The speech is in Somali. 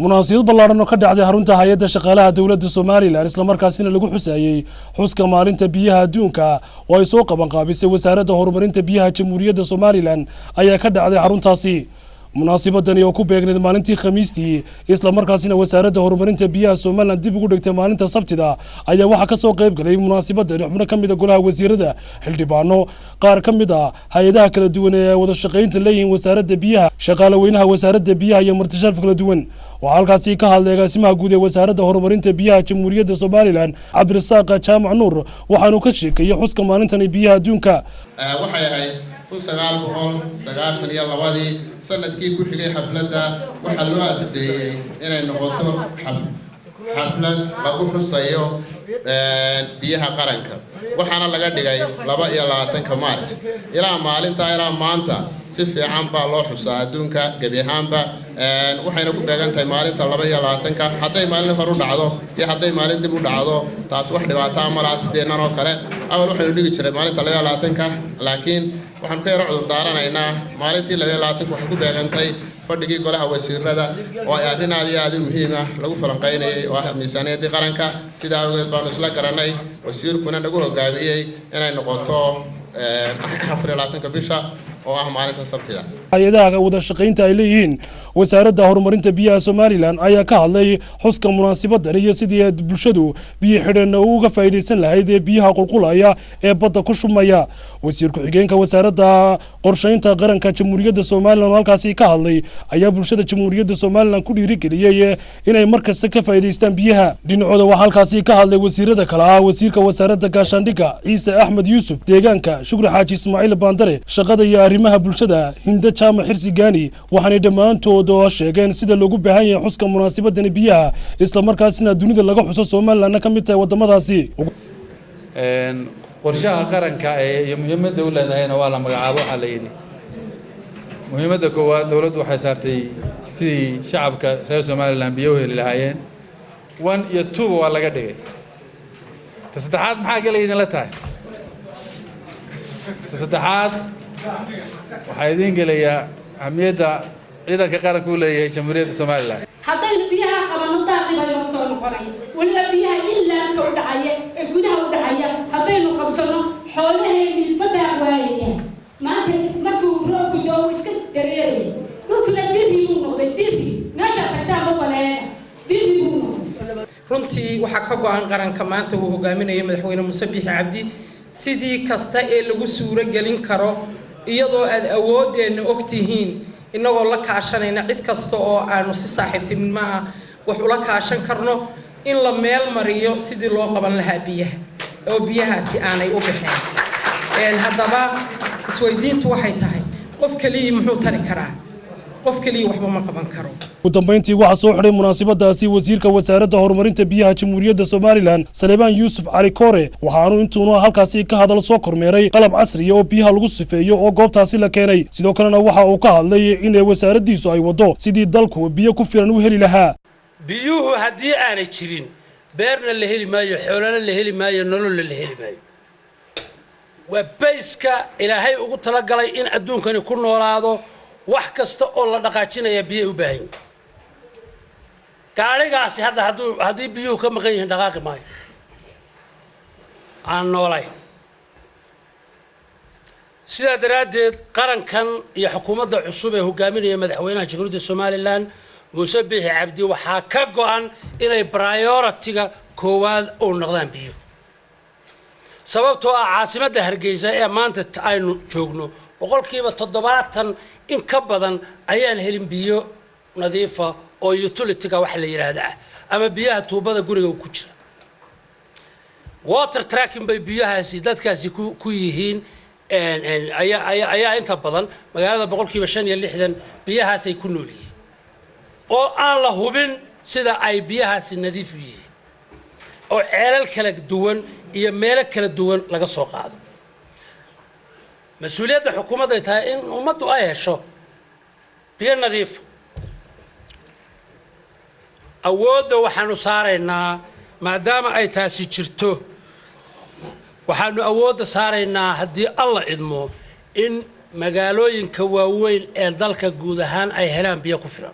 munaasabad ballaaran oo ka dhacday xarunta hay'adda shaqaalaha dawladda Soomaaliland isla markaasina lagu xusaayay xuska maalinta biyaha adduunka oo ay soo qaban qaabisay wasaaradda horumarinta biyaha Jamhuuriyadda Soomaaliland ayaa ka dhacday xaruntaasi munaasabadani oo ku beegneed maalintii Khamiistii isla markaasina wasaaradda horumarinta biyaha Soomaaliland dib ugu dhigtay maalinta Sabtida ayaa waxa ka soo qayb galay munaasabadani xubno ka mid ah golaha wasiirada xildhibaano qaar ka mid ah hay'adaha kala duwan ee wada shaqeynta leeyihiin wasaaradda biyaha shaqaale weynaha wasaaradda biyaha iyo martishaaf kala duwan waxa halkaasi ka hadlay agaasimaha guud ee wasaaradda horumarinta biyaha Jamhuuriyadda Soomaaliland Cabdirasaaq Jaamac Nuur waxaanu ka sheekayay xuska maalintan biyaha adduunka waxay ahayd 1992 sanadkii ku xigay xafladda waxa loo asteeyay inay noqoto xaflad lagu xusayo biyaha qaranka waxaana laga dhigay 22 Maarch ilaa maalinta ilaa maanta si fiican baa loo xusaa adduunka gabi ahaanba waxayna ku beegantahay maalinta 22 haday maalin hor u dhacdo iyo haday maalin dib u dhacdo taas wax dhibaato ma laha sideenan oo kale awal waxaynu dhigi jiray maalinta 22 laakiin waxaan ka yar cudur daaranaynaa maalintii 22 waxay ku beegantay fadhigii golaha wasiirada oo ay arrin aad muhiim ah lagu falanqeynayay oo ah miisaaniyadda qaranka sida awgeed baan isla garanay wasiirkuna nagu hogaamiyay inay noqoto 24 bisha oo ah maalinta Sabtida hay'adaha wada shaqeynta ay leeyihiin wasaaradda horumarinta biyaha Soomaaliland ayaa ka hadlay xuska munaasabaddan iyo sidii bulshadu biyo xidhan uga faa'iideysan lahayd biyaha qulqulaya ee badda ku shumaya wasiirku xigeenka wasaaradda qorsheynta qaranka Jamhuuriyadda Soomaaliland halkaasi ka hadlay ayaa bulshada Jamhuuriyadda Soomaaliland ku dhiirigeliyay inay markasta ka faa'iideystaan biyaha dhinacooda waxa halkaasi ka hadlay wasiirada kale ah wasiirka wasaaradda gaashaandhigga Ciise Axmed Yuusuf deegaanka Shukri Xaaji Ismaaciil Baandare shaqada iyo arrimaha bulshada Hinda Jaamac Xirsigaani waxaanay dhamaantood oo sheegeen sida loogu baahan yahay xuska munaasabaddan biyaha isla markaasina dunida laga xuso Soomaaliland ka mid tahay wadamadaasi qorshaha qaranka ee muhiimadda u leedahayna waa la magacaabo waxa la yiri muhiimadda koowaad dawladdu waxay saartay sidii shacabka reer Soomaaliland biyo heli lahaayeen 1 iyo 2 waa laga dhigay saddexaad maxaa galayeen la tahay saddexaad waxay idin galayaa ahmiyadda ciidanka qaranka u leeyahay Jamhuuriyadda Soomaaliland haddaynu biyaha qabano daaqibay noo soo noqonay waliba biyaha ilaanka u dhacaya ee gudaha u dhacaya haddaynu qabsano xoolaheennii badda waayayaan maanta markuu roobku doo iska dareeray dhulkuna dirri uu noqday dirri meesha tagtaa ma baleena dirri uu noqday runtii waxaa ka go'an qaranka maanta uu hogaaminayo madaxweyne Muuse Biixi Cabdi sidii kasta ee lagu suuro gelin karo iyadoo aad awoodeena ogtihiin inagoo la kaashanayna cid kasta oo aanu si saaxiibtinimo ah wax ula kaashan karno in la meel mariyo sidii loo qaban lahaa biyaha oo biyahaasi aanay u bixin haddaba isweydiintu waxay tahay qof kaliya muxuu tari karaa qof kaliya waxba ma qaban karo ugu dambeyntii waxa soo xidhay munaasabadaasi wasiirka wasaaradda horumarinta biyaha Jamhuuriyadda Soomaaliland Salebaan Yuusuf Cali Koore waxaanu intuuna halkaasi ka hadal soo kormeeray qalab casri ah oo biyaha lagu sifeeyo oo goobtaasi la keenay sidoo kalena waxa uu ka hadlay in wasaaraddiisu ay wado sidii dalku biyo ku filan u heli lahaa biyuhu hadii aanay jirin beerna la heli maayo xoolana la heli maayo nolol la heli maayo waa bayska Ilaahay ugu tala galay in adduunkani ku noolaado wax kasta oo la dhaqaajinaya biyo u baahan gaarigaasi hadii biyuhu ka maqan yihiin dhaqaaqi maayo aan noolay sida daraadeed qarankan iyo xukuumadda cusub ee hogaaminaya madaxweynaha Jamhuuriyadda Soomaaliland Muuse Biixi Cabdi waxaa ka go'an inay priority-ga koowaad u noqdaan biyo sababtoo ah caasimadda Hargeysa ee maanta aynu joogno boqolkiiba 70 in ka badan ayaan helin biyo nadiif ah oo utility-ga wax la yiraahdo ama biyaha tuubada guriga ku jira water tracking bay biyahaasi dadkaasi ku yihiin ayaa inta badan magaalada boqolkiiba 65 biyahaas ay ku nool yihiin oo aan la hubin sida ay biyahaasi nadiif u yihiin oo ceelal kala duwan iyo meelo kala duwan laga soo qaado مسؤولية الحكومة ده إن ومدوا أيه شو بينا ذيف أود وحنو صارنا ما دام أي تاسي شرتو وحنو أود صارنا هدي الله إدمو إن مقالوين كواوين الدلك جودهان أي هلام بيكفران